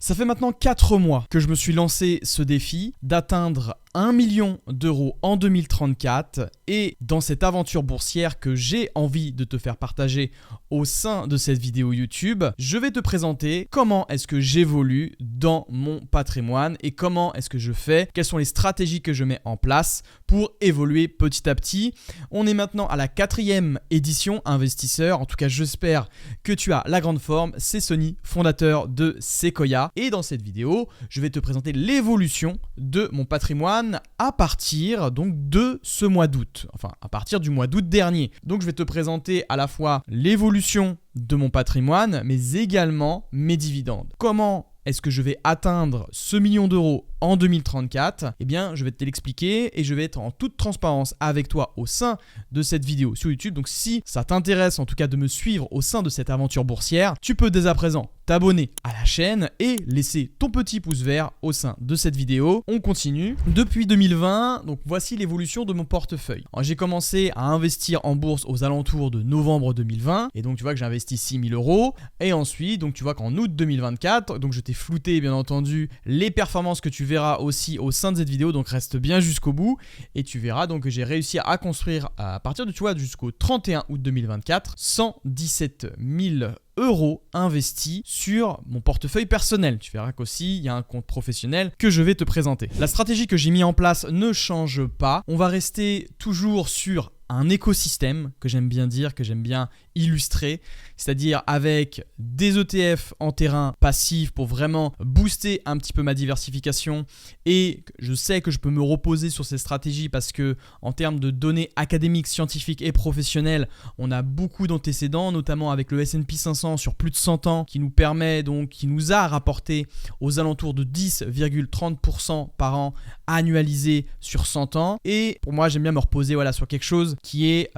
Ça fait maintenant 4 mois que je me suis lancé ce défi d'atteindre 1 million d'euros en 2034 et dans cette aventure boursière que j'ai envie de te faire partager au sein de cette vidéo YouTube, je vais te présenter comment est-ce que j'évolue dans mon patrimoine et comment est-ce que je fais, quelles sont les stratégies que je mets en place pour évoluer petit à petit. On est maintenant à la 4e édition investisseur, en tout cas j'espère que tu as la grande forme. C'est Sonny, fondateur de Sequoia, et dans cette vidéo, je vais te présenter l'évolution de mon patrimoine à partir donc de ce mois d'août, enfin à partir du mois d'août dernier. Donc je vais te présenter à la fois l'évolution de mon patrimoine, mais également mes dividendes. Comment est-ce que je vais atteindre ce million d'euros en 2034 ? Eh bien, je vais te l'expliquer et je vais être en toute transparence avec toi au sein de cette vidéo sur YouTube. Donc, si ça t'intéresse en tout cas de me suivre au sein de cette aventure boursière, tu peux dès à présent t'abonner à la chaîne et laisser ton petit pouce vert au sein de cette vidéo. On continue. Depuis 2020, donc voici l'évolution de mon portefeuille. J'ai commencé à investir en bourse aux alentours de novembre 2020 et donc tu vois que j'ai investi 6 000 euros. Et ensuite, donc tu vois qu'en août 2024, donc je t'ai flouté bien entendu les performances que tu verras aussi au sein de cette vidéo, donc reste bien jusqu'au bout et tu verras donc que j'ai réussi à construire à partir de tu vois jusqu'au 31 août 2024 117 000 euros investis sur mon portefeuille personnel. Tu verras qu'aussi il y a un compte professionnel que je vais te présenter. La stratégie que j'ai mis en place ne change pas. On va rester toujours sur un écosystème que j'aime bien dire, que j'aime bien illustrer, c'est-à-dire avec des ETF en terrain passif pour vraiment booster un petit peu ma diversification, et je sais que je peux me reposer sur ces stratégies parce que en termes de données académiques, scientifiques et professionnelles, on a beaucoup d'antécédents, notamment avec le S&P 500 sur plus de 100 ans qui nous a rapporté aux alentours de 10,30% par an annualisé sur 100 ans. Et pour moi, j'aime bien me reposer sur quelque chose qui est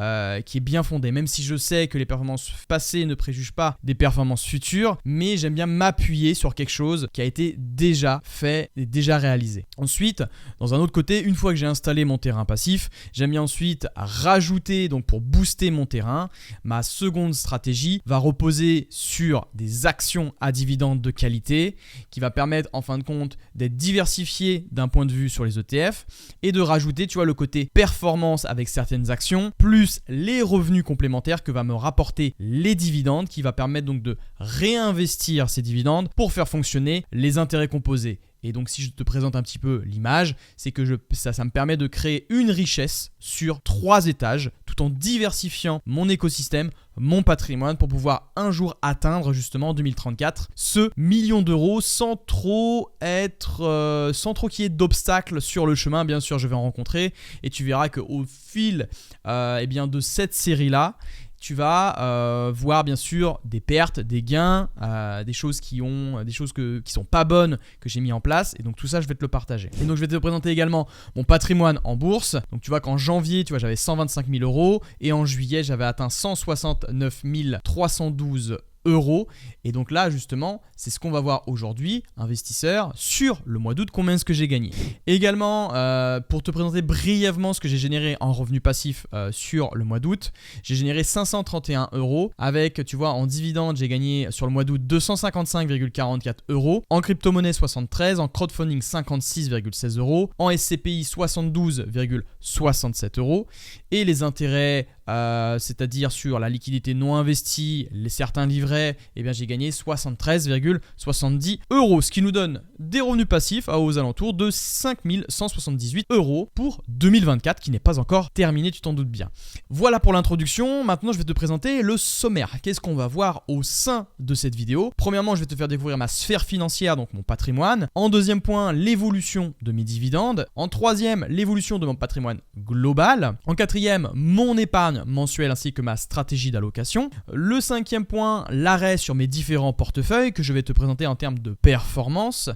bien fondé, même si je sais que les performances passées ne préjugent pas des performances futures, mais j'aime bien m'appuyer sur quelque chose qui a été déjà fait et déjà réalisé. Ensuite, dans un autre côté, une fois que j'ai installé mon terrain passif, j'aime bien ensuite rajouter, donc pour booster mon terrain, ma seconde stratégie va reposer sur des actions à dividendes de qualité qui va permettre en fin de compte d'être diversifié d'un point de vue sur les ETF et de rajouter le côté performance avec certaines actions plus les revenus complémentaires que va me rapporter les dividendes, qui va permettre donc de réinvestir ces dividendes pour faire fonctionner les intérêts composés. Et donc si je te présente un petit peu l'image, c'est que ça me permet de créer une richesse sur 3 étages tout en diversifiant mon écosystème, mon patrimoine, pour pouvoir un jour atteindre justement en 2034 ce million d'euros sans trop qu'il y ait d'obstacles sur le chemin. Bien sûr, je vais en rencontrer et tu verras qu'au fil de cette série-là, tu vas voir bien sûr des pertes, des gains, des choses qui sont pas bonnes que j'ai mis en place, et donc tout ça je vais te le partager. Et donc je vais te présenter également mon patrimoine en bourse. Donc tu vois qu'en janvier j'avais 125 000 euros et en juillet j'avais atteint 169 312 euros. Et donc là justement c'est ce qu'on va voir aujourd'hui, investisseur, sur le mois d'août, combien est-ce que j'ai gagné. Également pour te présenter brièvement ce que j'ai généré en revenu passif sur le mois d'août, j'ai généré 531 euros avec, tu vois, en dividende j'ai gagné sur le mois d'août 255,44 euros, en crypto-monnaie 73, en crowdfunding 56,16 euros, en SCPI 72,67 euros, et les intérêts c'est-à-dire sur la liquidité non investie, certains livrets, j'ai gagné 73,70 euros, ce qui nous donne des revenus passifs aux alentours de 5 178 euros pour 2024, qui n'est pas encore terminé, tu t'en doutes bien. Voilà pour l'introduction. Maintenant je vais te présenter le sommaire. Qu'est-ce qu'on va voir au sein de cette vidéo? Premièrement, je vais te faire découvrir ma sphère financière, donc mon patrimoine. En deuxième point, l'évolution de mes dividendes. En troisième, l'évolution de mon patrimoine global. En quatrième, mon épargne mensuelle ainsi que ma stratégie d'allocation. Le cinquième point, l'arrêt sur mes différents portefeuilles que je vais te présenter en termes de performance.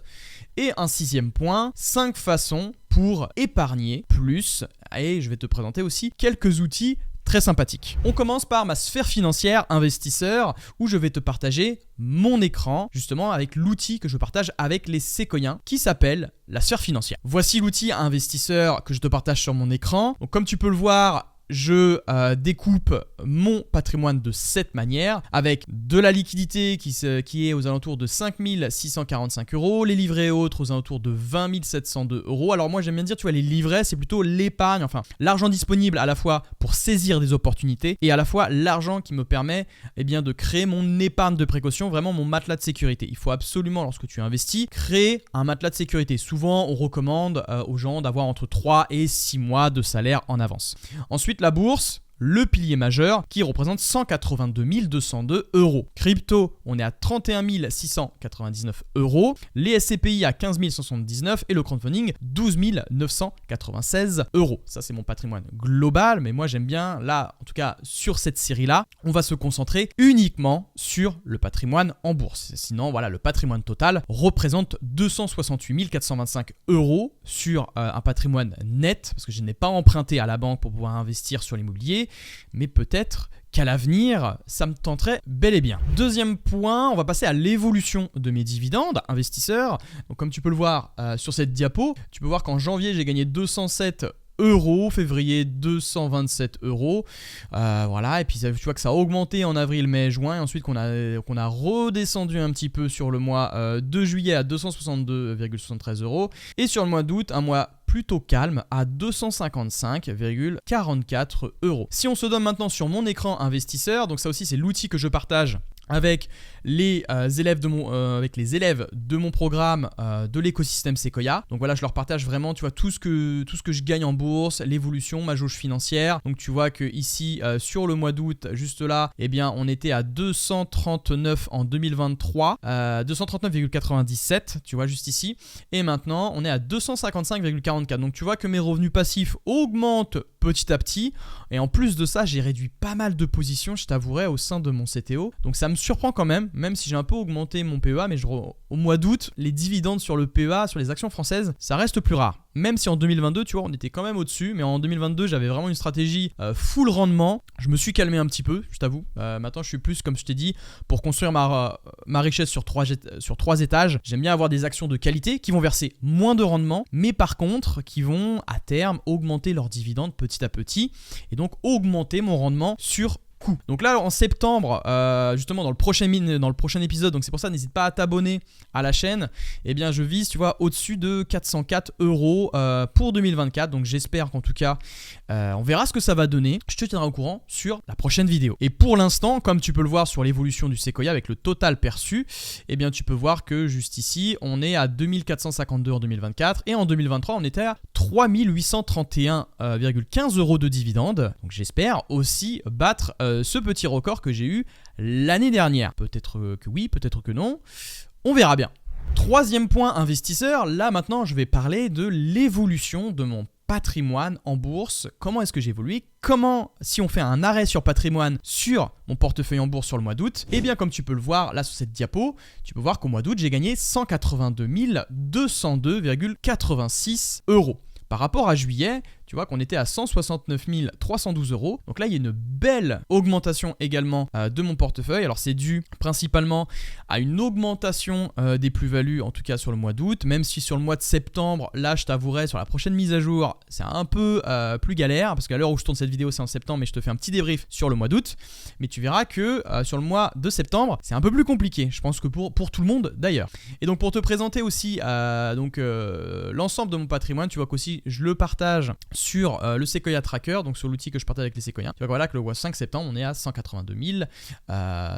Et un sixième point, 5 façons pour épargner plus. Et je vais te présenter aussi quelques outils très sympathique. On commence par ma sphère financière investisseur, où je vais te partager mon écran justement avec l'outil que je partage avec les Sequoiens qui s'appelle la sphère financière. Voici l'outil investisseur que je te partage sur mon écran. Donc comme tu peux le voir, je découpe mon patrimoine de cette manière, avec de la liquidité qui est aux alentours de 5 645 €, les livrets et autres aux alentours de 20 702 €. Alors moi j'aime bien dire, tu vois, les livrets c'est plutôt l'épargne, enfin l'argent disponible à la fois pour saisir des opportunités et à la fois l'argent qui me permet de créer mon épargne de précaution, vraiment mon matelas de sécurité. Il faut absolument, lorsque tu investis, créer un matelas de sécurité. Souvent on recommande aux gens d'avoir entre 3 et 6 mois de salaire en avance. Ensuite la bourse, le pilier majeur qui représente 182 202 €. Crypto, on est à 31 699 €. Les SCPI à 15 179 et le crowdfunding 12 996 €. Ça, c'est mon patrimoine global, mais moi, j'aime bien, là, en tout cas, sur cette série-là, on va se concentrer uniquement sur le patrimoine en bourse. Sinon, voilà, le patrimoine total représente 268 425 € sur un patrimoine net, parce que je n'ai pas emprunté à la banque pour pouvoir investir sur l'immobilier. Mais peut-être qu'à l'avenir, ça me tenterait bel et bien. Deuxième point, on va passer à l'évolution de mes dividendes investisseurs. Donc, comme tu peux le voir sur cette diapo, tu peux voir qu'en janvier, j'ai gagné 207 €, février 227 €, voilà, et puis tu vois que ça a augmenté en avril, mai, juin, et ensuite qu'on a redescendu un petit peu sur le mois de juillet à 262,73 €, et sur le mois d'août, un mois plutôt calme à 255,44 €. Si on se donne maintenant sur mon écran investisseur, donc ça aussi c'est l'outil que je partage avec les élèves de mon programme de l'écosystème Sequoia. Donc voilà, je leur partage vraiment, tu vois, tout ce que je gagne en bourse, l'évolution, ma jauge financière. Donc tu vois que ici sur le mois d'août, juste là, on était à 239 en 2023, 239,97, tu vois, juste ici. Et maintenant, on est à 255,44. Donc tu vois que mes revenus passifs augmentent petit à petit. Et en plus de ça, j'ai réduit pas mal de positions, je t'avouerai, au sein de mon CTO. Donc ça me surprend quand même si j'ai un peu augmenté mon PEA, mais au mois d'août, les dividendes sur le PEA, sur les actions françaises, ça reste plus rare. Même si en 2022, tu vois, on était quand même au-dessus, mais en 2022, j'avais vraiment une stratégie full rendement. Je me suis calmé un petit peu, je t'avoue. Maintenant, je suis plus, comme je t'ai dit, pour construire ma richesse sur 3 étages. J'aime bien avoir des actions de qualité qui vont verser moins de rendement, mais par contre, qui vont à terme augmenter leurs dividendes petit à petit et donc augmenter mon rendement sur coût. Donc là en septembre, justement dans le prochain épisode, donc c'est pour ça n'hésite pas à t'abonner à la chaîne, je vise, tu vois, au-dessus de 404 € pour 2024. Donc j'espère qu'en tout cas on verra ce que ça va donner. Je te tiendrai au courant sur la prochaine vidéo. Et pour l'instant, comme tu peux le voir sur l'évolution du Sequoia avec le total perçu, tu peux voir que juste ici on est à 2452 en 2024 et en 2023 on était à 3831,15 € de dividendes. Donc j'espère aussi battre ce petit record que j'ai eu l'année dernière. Peut-être que oui, peut-être que non. On verra bien. Troisième point investisseur, là maintenant je vais parler de l'évolution de mon patrimoine en bourse. Comment est-ce que j'ai évolué? Comment, si on fait un arrêt sur patrimoine sur mon portefeuille en bourse sur le mois d'août, comme tu peux le voir là sur cette diapo, tu peux voir qu'au mois d'août j'ai gagné 182 202,86 €. Par rapport à juillet, tu vois qu'on était à 169 312 €. Donc là, il y a une belle augmentation également de mon portefeuille. Alors c'est dû principalement à une augmentation des plus-values, en tout cas sur le mois d'août. Même si sur le mois de septembre, là, je t'avouerai, sur la prochaine mise à jour, c'est un peu plus galère. Parce qu'à l'heure où je tourne cette vidéo, c'est en septembre, mais je te fais un petit débrief sur le mois d'août. Mais tu verras que sur le mois de septembre, c'est un peu plus compliqué. Je pense que pour tout le monde d'ailleurs. Et donc pour te présenter aussi l'ensemble de mon patrimoine, tu vois qu'aussi je le partage sur le Sequoia Tracker, donc sur l'outil que je partage avec les Sequoiens. Tu vois voilà que le mois 5 septembre, on est à 182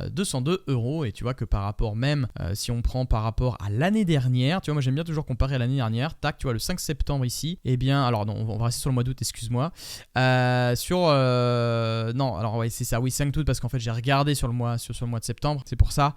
202 €. Et tu vois que par rapport même, si on prend par rapport à l'année dernière, tu vois, moi j'aime bien toujours comparer à l'année dernière. Tac, tu vois, le 5 septembre ici, alors non, on va rester sur le mois d'août, excuse-moi. Non, alors ouais, c'est ça, oui, 5 août, parce qu'en fait j'ai regardé sur le mois de septembre, c'est pour ça.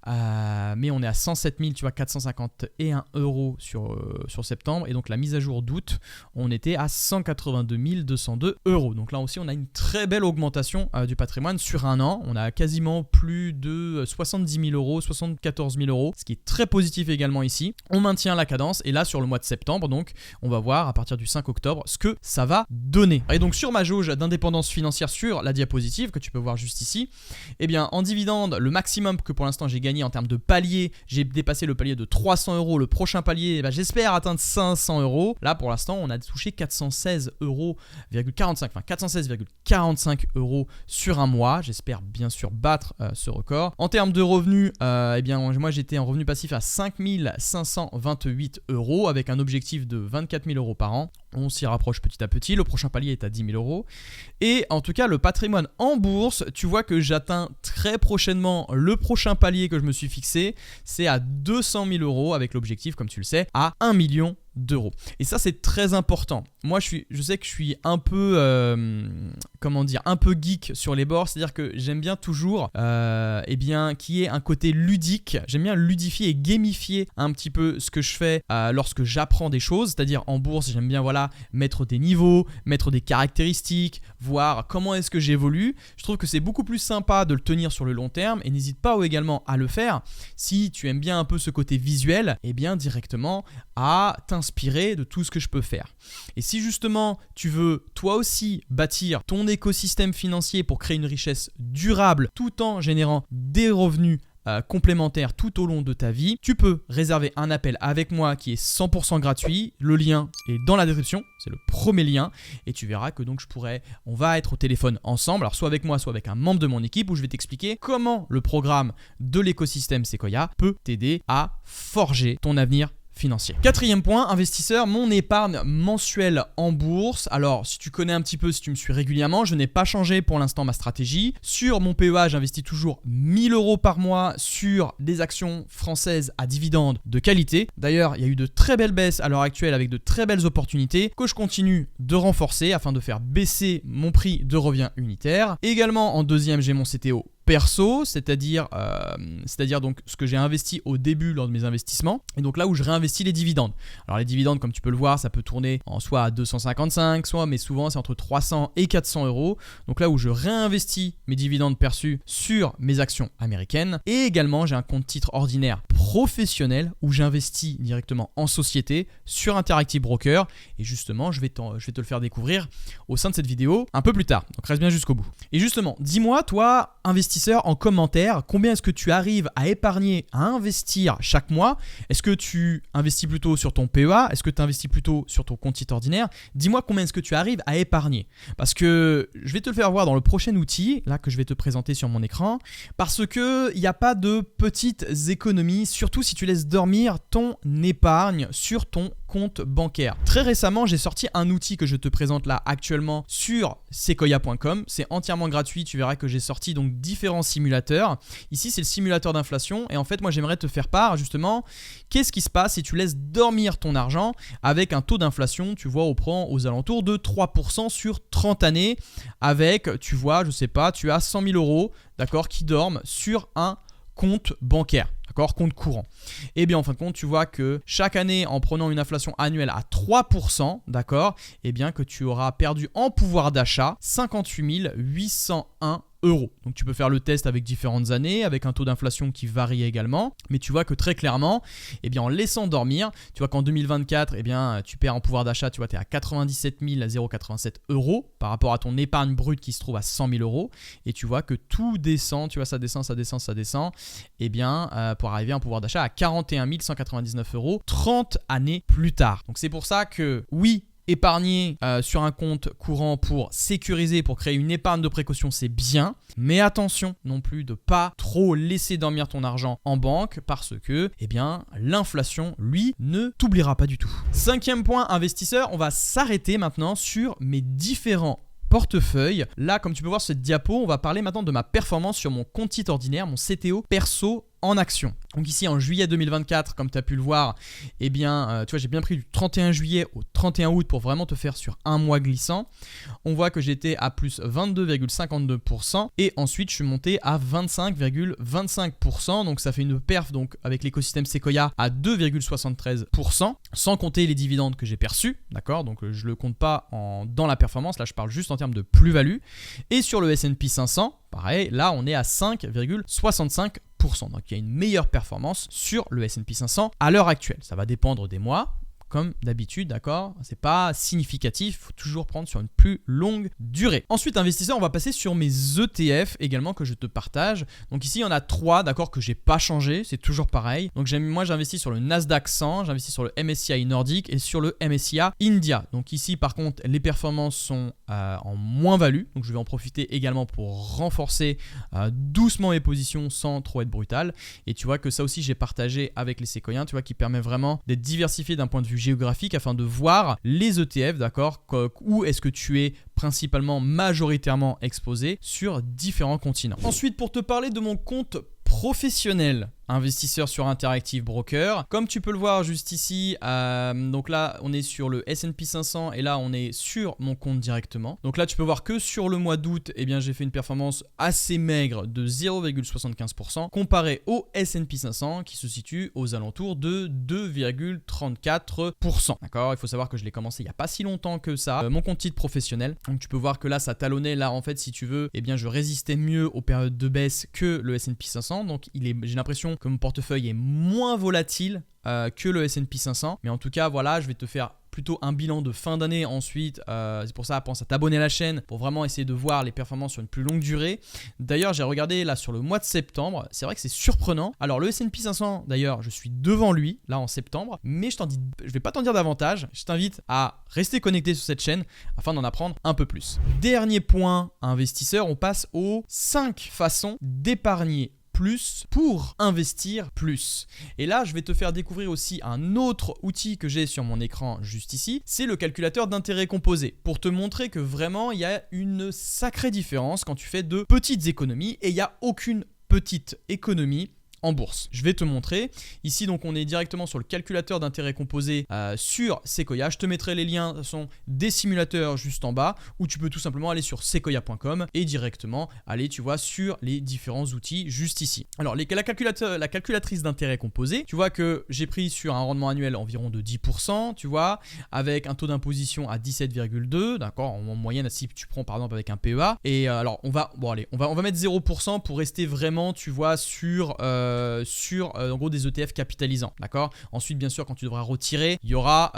Mais on est à 107 451 € sur septembre. Et donc la mise à jour d'août, on était à 182 202 €. Donc là aussi, on a une très belle augmentation du patrimoine sur un an. On a quasiment plus de 70 000 €, 74 000 €, ce qui est très positif également ici. On maintient la cadence et là, sur le mois de septembre, donc, on va voir à partir du 5 octobre ce que ça va donner. Et donc, sur ma jauge d'indépendance financière sur la diapositive que tu peux voir juste ici, en dividende, le maximum que pour l'instant j'ai gagné en termes de palier, j'ai dépassé le palier de 300 €. Le prochain palier, j'espère atteindre 500 €. Là, pour l'instant, on a touché 416 416,45 euros sur un mois. J'espère bien sûr battre ce record. En termes de revenus, eh bien moi j'étais en revenu passif à 5 528 euros avec un objectif de 24 000 euros par an. On s'y rapproche petit à petit. Le prochain palier est à 10 000 euros. Et en tout cas, le patrimoine en bourse, tu vois que j'atteins très prochainement le prochain palier que je me suis fixé. C'est à 200 000 euros avec l'objectif, comme tu le sais, à 1 million d'euros. Et ça, c'est très important. Moi, je sais que je suis un peu, un peu geek sur les bourses. C'est-à-dire que j'aime bien toujours, qu'il y ait un côté ludique. J'aime bien ludifier et gamifier un petit peu ce que je fais lorsque j'apprends des choses. C'est-à-dire en bourse, j'aime bien mettre des niveaux, mettre des caractéristiques, voir comment est-ce que j'évolue. Je trouve que c'est beaucoup plus sympa de le tenir sur le long terme et n'hésite pas également à le faire si tu aimes bien un peu ce côté visuel, et bien directement à t'inspirer de tout ce que je peux faire. Et si justement tu veux toi aussi bâtir ton écosystème financier pour créer une richesse durable tout en générant des revenus complémentaires tout au long de ta vie, tu peux réserver un appel avec moi qui est 100% gratuit. Le lien est dans la description, c'est le premier lien et tu verras que donc on va être au téléphone ensemble, alors soit avec moi, soit avec un membre de mon équipe où je vais t'expliquer comment le programme de l'écosystème Sequoia peut t'aider à forger ton avenir financier. Quatrième point, investisseur, mon épargne mensuelle en bourse. Alors, si tu connais un petit peu, si tu me suis régulièrement, je n'ai pas changé pour l'instant ma stratégie. Sur mon PEA, j'investis toujours 1 000 euros par mois sur des actions françaises à dividendes de qualité. D'ailleurs, il y a eu de très belles baisses à l'heure actuelle avec de très belles opportunités que je continue de renforcer afin de faire baisser mon prix de revient unitaire. Également, en deuxième, j'ai mon CTO perso, c'est-à-dire donc ce que j'ai investi au début lors de mes investissements et donc là où je réinvestis les dividendes. Alors les dividendes, comme tu peux le voir, ça peut tourner en soit à 255, mais souvent c'est entre 300 et 400 euros. Donc là où je réinvestis mes dividendes perçus sur mes actions américaines. Et également j'ai un compte titre ordinaire professionnel où j'investis directement en société sur Interactive Broker et justement je vais te le faire découvrir au sein de cette vidéo un peu plus tard. Donc reste bien jusqu'au bout. Et justement, dis-moi toi, investisseur, en commentaire, combien est-ce que tu arrives à épargner, à investir chaque mois? Est-ce que tu investis plutôt sur ton PEA? Est-ce que tu investis plutôt sur ton compte titre ordinaire? Dis-moi combien est-ce que tu arrives à épargner. Parce que je vais te le faire voir dans le prochain outil, là que je vais te présenter sur mon écran, parce qu'il n'y a pas de petites économies, surtout si tu laisses dormir ton épargne sur ton compte bancaire. Très récemment, j'ai sorti un outil que je te présente là actuellement sur sequoia.com. C'est entièrement gratuit. Tu verras que j'ai sorti donc différents simulateurs. Ici, c'est le simulateur d'inflation. Et en fait, moi, j'aimerais te faire part justement, qu'est-ce qui se passe si tu laisses dormir ton argent avec un taux d'inflation, tu vois, aux alentours de 3% sur 30 années avec, tu vois, je sais pas, tu as 100 000 euros, d'accord, qui dorment sur un compte bancaire. D'accord, compte courant. Et bien en fin de compte, tu vois que chaque année, en prenant une inflation annuelle à 3%, d'accord, et bien que tu auras perdu en pouvoir d'achat 58 801 euros. Donc tu peux faire le test avec différentes années, avec un taux d'inflation qui varie également, mais tu vois que très clairement, eh bien en laissant dormir, tu vois qu'en 2024, eh bien tu perds en pouvoir d'achat, tu vois, tu es à 97 087 euros par rapport à ton épargne brute qui se trouve à 100 000 euros, et tu vois que tout descend, tu vois, ça descend, et bien pour arriver à un pouvoir d'achat à 41 199 euros 30 années plus tard. Donc c'est pour ça que oui, épargner sur un compte courant pour sécuriser, pour créer une épargne de précaution, c'est bien. Mais attention non plus de pas trop laisser dormir ton argent en banque parce que eh bien, l'inflation, lui, ne t'oubliera pas du tout. Cinquième point, investisseur, on va s'arrêter maintenant sur mes différents portefeuille. Là, comme tu peux voir sur cette diapo, on va parler maintenant de ma performance sur mon compte titre ordinaire, mon CTO perso en action. Donc ici en juillet 2024, comme tu as pu le voir, eh bien, tu vois, j'ai bien pris du 31 juillet au 31 août pour vraiment te faire sur un mois glissant. On voit que j'étais à plus 22,52% et ensuite je suis monté à 25,25%. Donc ça fait une perf donc avec l'écosystème Sequoia à 2,73% sans compter les dividendes que j'ai perçus. D'accord, donc je le compte pas dans la performance. Là, je parle juste en termes de plus-value. Et sur le S&P 500, pareil, là on est à 5,65%. Donc il y a une meilleure performance sur le S&P 500 à l'heure actuelle. Ça va dépendre des mois. comme d'habitude, d'accord? C'est pas significatif, il faut toujours prendre sur une plus longue durée. Ensuite, investisseur, on va passer sur mes ETF également que je te partage. Donc ici, il y en a 3, d'accord, que j'ai pas changé, c'est toujours pareil. Donc moi, j'investis sur le Nasdaq 100, j'investis sur le MSCI Nordique et sur le MSCI India. Donc ici, par contre, les performances sont en moins-value, donc je vais en profiter également pour renforcer doucement mes positions sans trop être brutal. Et tu vois que ça aussi, j'ai partagé avec les séquoiens, tu vois, qui permet vraiment d'être diversifié d'un point de vue géographique afin de voir les ETF, d'accord, où est-ce que tu es principalement majoritairement exposé sur différents continents. Ensuite, pour te parler de mon compte professionnel, investisseur sur Interactive Broker. Comme tu peux le voir juste ici, donc là on est sur le S&P 500 et là on est sur mon compte directement. Donc là tu peux voir que sur le mois d'août, eh bien j'ai fait une performance assez maigre de 0,75% comparé au S&P 500 qui se situe aux alentours de 2,34%. D'accord, il faut savoir que je l'ai commencé il n'y a pas si longtemps que ça, mon compte titre professionnel. Donc tu peux voir que là ça talonnait, là en fait si tu veux, eh bien je résistais mieux aux périodes de baisse que le S&P 500. Donc j'ai l'impression que mon portefeuille est moins volatile que le S&P 500. Mais en tout cas, voilà, je vais te faire plutôt un bilan de fin d'année ensuite. C'est pour ça, pense à t'abonner à la chaîne pour vraiment essayer de voir les performances sur une plus longue durée. D'ailleurs, j'ai regardé là sur le mois de septembre. C'est vrai que c'est surprenant. Alors, le S&P 500, d'ailleurs, je suis devant lui là en septembre. Mais je vais pas t'en dire davantage. Je t'invite à rester connecté sur cette chaîne afin d'en apprendre un peu plus. Dernier point, investisseur, on passe aux 5 façons d'épargner plus pour investir plus. Et là, je vais te faire découvrir aussi un autre outil que j'ai sur mon écran juste ici, c'est le calculateur d'intérêt composé, pour te montrer que vraiment, il y a une sacrée différence quand tu fais de petites économies et il n'y a aucune petite économie en bourse. Je vais te montrer. Ici, donc, on est directement sur le calculateur d'intérêt composé sur Sequoia. Je te mettrai les liens des simulateurs juste en bas où tu peux tout simplement aller sur sequoia.com et directement aller, tu vois, sur les différents outils juste ici. Alors, la calculatrice d'intérêt composé, tu vois que j'ai pris sur un rendement annuel environ de 10%, tu vois, avec un taux d'imposition à 17,2, d'accord, en moyenne si tu prends par exemple avec un PEA. Et alors, on va mettre 0% pour rester vraiment, tu vois, sur en gros des ETF capitalisants, d'accord. Ensuite, bien sûr, quand tu devras retirer, il y aura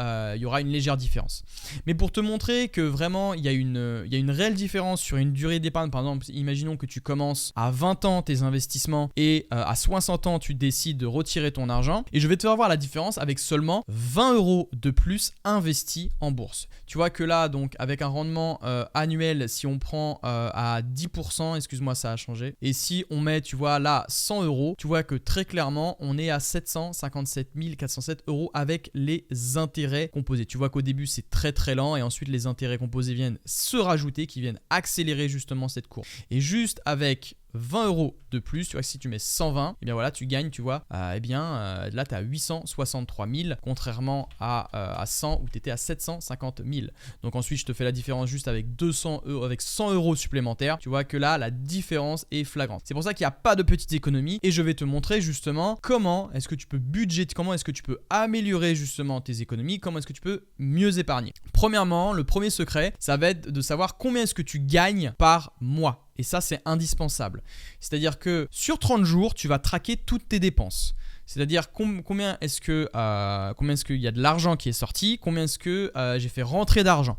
une légère différence. Mais pour te montrer que vraiment il y a une réelle différence sur une durée d'épargne, par exemple, imaginons que tu commences à 20 ans tes investissements et à 60 ans tu décides de retirer ton argent, et je vais te faire voir la différence avec seulement 20 € de plus investis en bourse. Tu vois que là, donc avec un rendement annuel, si on prend à 10%, excuse-moi, ça a changé, et si on met, tu vois là 100 €, tu vois que très clairement on est à 757 407 € avec les intérêts composés. Tu vois qu'au début c'est très très lent et ensuite les intérêts composés viennent se rajouter, qui viennent accélérer justement cette courbe. Et juste avec 20 € de plus, tu vois que si tu mets 120, et bien voilà, tu gagnes, tu vois, là tu es à 863 000 contrairement à 100 où tu étais à 750 000. Donc ensuite je te fais la différence juste avec 200 €, avec 100 € supplémentaires. Tu vois que là la différence est flagrante. C'est pour ça qu'il n'y a pas de petite économie et je vais te montrer justement comment est-ce que tu peux budgéter, comment est-ce que tu peux améliorer justement tes économies, comment est-ce que tu peux mieux épargner. Premièrement, le premier secret, ça va être de savoir combien est-ce que tu gagnes par mois. Et ça, c'est indispensable. C'est-à-dire que sur 30 jours, tu vas traquer toutes tes dépenses. C'est-à-dire combien est-ce qu'il y a de l'argent qui est sorti, combien est-ce que j'ai fait rentrer d'argent.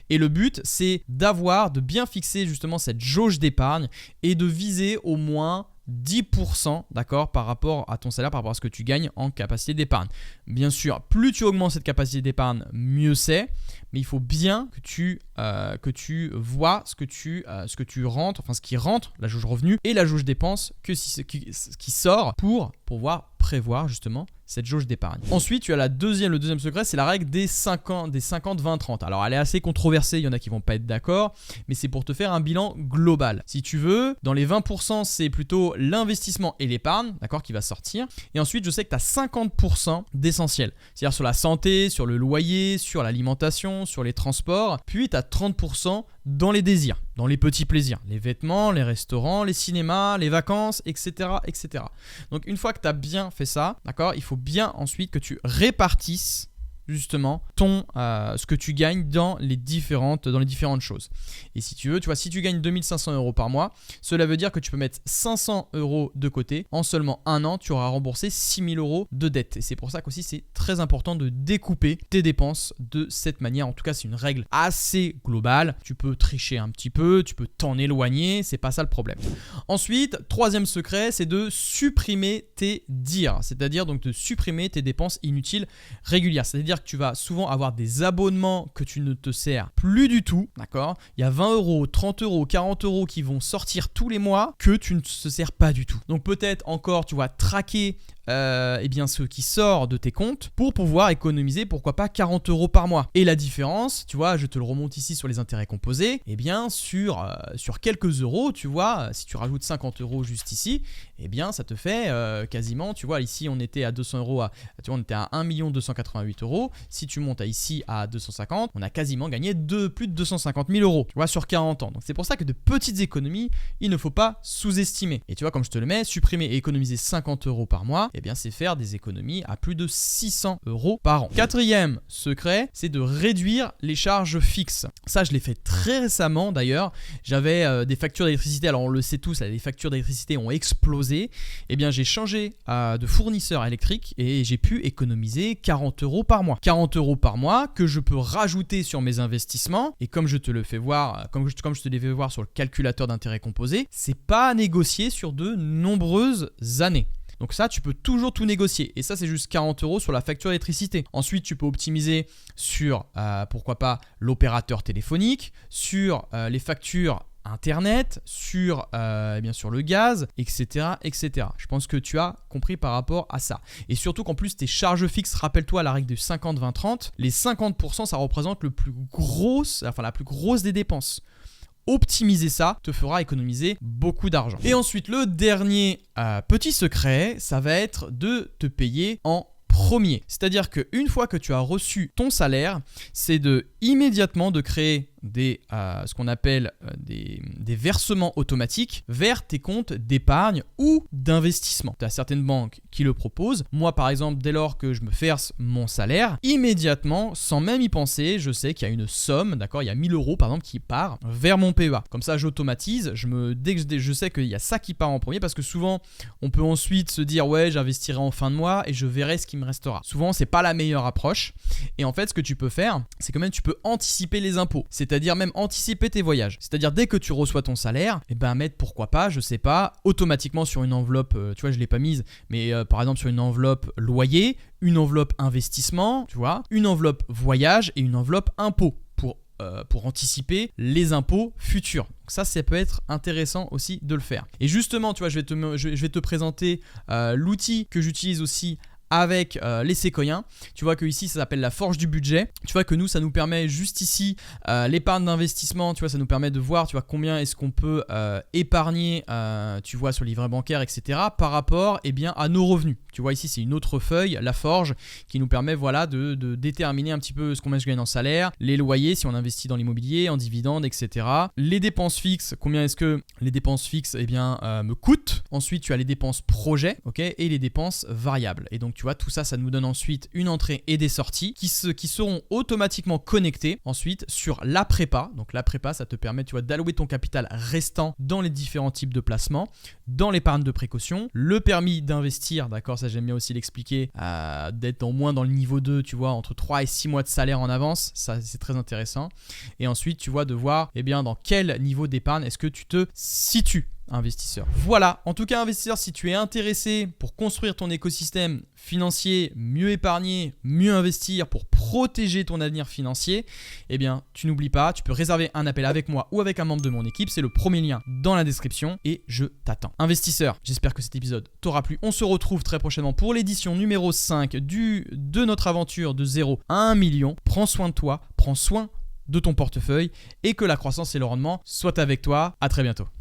Et le but, c'est de bien fixer justement cette jauge d'épargne et de viser au moins 10%, d'accord, par rapport à ton salaire, par rapport à ce que tu gagnes en capacité d'épargne. Bien sûr, plus tu augmentes cette capacité d'épargne, mieux c'est, mais il faut bien que tu vois ce que tu rentres, enfin ce qui rentre, la jauge revenu, et la jauge dépense, ce qui sort pour pouvoir prévoir justement cette jauge d'épargne. Ensuite, tu as le deuxième secret, c'est la règle des 50, 20, 30. Alors, elle est assez controversée, il y en a qui vont pas être d'accord, mais c'est pour te faire un bilan global. Si tu veux, dans les 20%, c'est plutôt l'investissement et l'épargne, d'accord, qui va sortir. Et ensuite, je sais que tu as 50% d'essentiel, c'est-à-dire sur la santé, sur le loyer, sur l'alimentation, sur les transports, puis tu as 30% dans les désirs, dans les petits plaisirs, les vêtements, les restaurants, les cinémas, les vacances, etc., etc. Donc une fois que tu as bien fait ça, d'accord, il faut bien ensuite que tu répartisses justement ce que tu gagnes dans les différentes choses. Et si tu veux, tu vois, si tu gagnes 2500 € par mois, cela veut dire que tu peux mettre 500 € de côté. En seulement un an, tu auras remboursé 6000 € de dette. Et c'est pour ça qu'aussi c'est très important de découper tes dépenses de cette manière. En tout cas, c'est une règle assez globale. Tu peux tricher un petit peu, tu peux t'en éloigner, c'est pas ça le problème. Ensuite, troisième secret, c'est de supprimer tes DIR, c'est-à-dire donc de supprimer tes dépenses inutiles régulières. C'est-à-dire que tu vas souvent avoir des abonnements que tu ne te sers plus du tout, d'accord ? Il y a 20 €, 30 €, 40 € qui vont sortir tous les mois que tu ne te sers pas du tout. Donc peut-être encore, tu vas traquer ce qui sort de tes comptes pour pouvoir économiser, pourquoi pas 40 € par mois. Et la différence, tu vois, je te le remonte ici sur les intérêts composés, sur quelques euros, tu vois, si tu rajoutes 50 € juste ici, ça te fait quasiment, tu vois, ici on était à 200 €, on était à 1 288 €. Si tu montes ici à 250, on a quasiment gagné plus de 250 000 €, tu vois, sur 40 ans. Donc c'est pour ça que de petites économies, il ne faut pas sous-estimer. Et tu vois, comme je te le mets, supprimer et économiser 50 € par mois, c'est faire des économies à plus de 600 € par an. Quatrième secret, c'est de réduire les charges fixes. Ça, je l'ai fait très récemment d'ailleurs. J'avais des factures d'électricité, alors on le sait tous, les factures d'électricité ont explosé. J'ai changé de fournisseur électrique et j'ai pu économiser 40 € par mois. 40 € par mois que je peux rajouter sur mes investissements. Et comme je te le fais voir, comme je te l'ai fait voir sur le calculateur d'intérêt composé, c'est pas à négocier sur de nombreuses années. Donc ça, tu peux toujours tout négocier. Et ça, c'est juste 40 € sur la facture d'électricité. Ensuite, tu peux optimiser sur, pourquoi pas, l'opérateur téléphonique, sur les factures Internet, sur le gaz, etc., etc. Je pense que tu as compris par rapport à ça. Et surtout qu'en plus, tes charges fixes, rappelle-toi la règle du 50-20-30. Les 50%, ça représente la plus grosse des dépenses. Optimiser ça te fera économiser beaucoup d'argent. Et ensuite, le dernier petit secret, ça va être de te payer en premier. C'est-à-dire qu'une fois que tu as reçu ton salaire, c'est immédiatement de créer ce qu'on appelle des versements automatiques vers tes comptes d'épargne ou d'investissement. Tu as certaines banques qui le proposent. Moi, par exemple, dès lors que je me verse mon salaire, immédiatement, sans même y penser, je sais qu'il y a une somme, d'accord, il y a 1000 € par exemple qui part vers mon PEA. Comme ça, j'automatise. Dès que je sais qu'il y a ça qui part en premier, parce que souvent, on peut ensuite se dire ouais, j'investirai en fin de mois et je verrai ce qui me restera. Souvent, c'est pas la meilleure approche. Et en fait, ce que tu peux faire, c'est que même tu peux anticiper les impôts. C'est-à-dire même anticiper tes voyages. C'est-à-dire dès que tu reçois ton salaire, mettre pourquoi pas, je sais pas, automatiquement sur une enveloppe, tu vois, je l'ai pas mise, mais par exemple sur une enveloppe loyer, une enveloppe investissement, tu vois, une enveloppe voyage et une enveloppe impôt pour anticiper les impôts futurs. Donc ça peut être intéressant aussi de le faire. Et justement, tu vois, je vais te présenter l'outil que j'utilise aussi avec les séquoiens. Tu vois que ici ça s'appelle la forge du budget. Tu vois que nous, ça nous permet juste ici l'épargne d'investissement, tu vois, ça nous permet de voir, tu vois, combien est-ce qu'on peut épargner, tu vois, sur le livret bancaire, etc. par rapport à nos revenus. Tu vois, ici c'est une autre feuille, la forge, qui nous permet de déterminer un petit peu combien je gagne en salaire, les loyers si on investit dans l'immobilier, en dividendes, etc. Les dépenses fixes, combien est-ce que les dépenses fixes me coûtent. Ensuite tu as les dépenses projets, ok, et les dépenses variables. Et donc tu vois, tout ça, ça nous donne ensuite une entrée et des sorties qui seront automatiquement connectées ensuite sur la prépa. Donc la prépa, ça te permet, tu vois, d'allouer ton capital restant dans les différents types de placements, dans l'épargne de précaution, le permis d'investir, d'accord, ça j'aime bien aussi l'expliquer, d'être au moins dans le niveau 2, tu vois, entre 3 et 6 mois de salaire en avance, ça c'est très intéressant. Et ensuite, tu vois, de voir dans quel niveau d'épargne est-ce que tu te situes. Investisseur. Voilà, en tout cas investisseur, si tu es intéressé pour construire ton écosystème financier, mieux épargner, mieux investir pour protéger ton avenir financier, tu n'oublies pas, tu peux réserver un appel avec moi ou avec un membre de mon équipe, c'est le premier lien dans la description et je t'attends. Investisseur, j'espère que cet épisode t'aura plu. On se retrouve très prochainement pour l'édition numéro 5 de notre aventure de 0 à 1 million. Prends soin de toi, prends soin de ton portefeuille et que la croissance et le rendement soient avec toi. À très bientôt.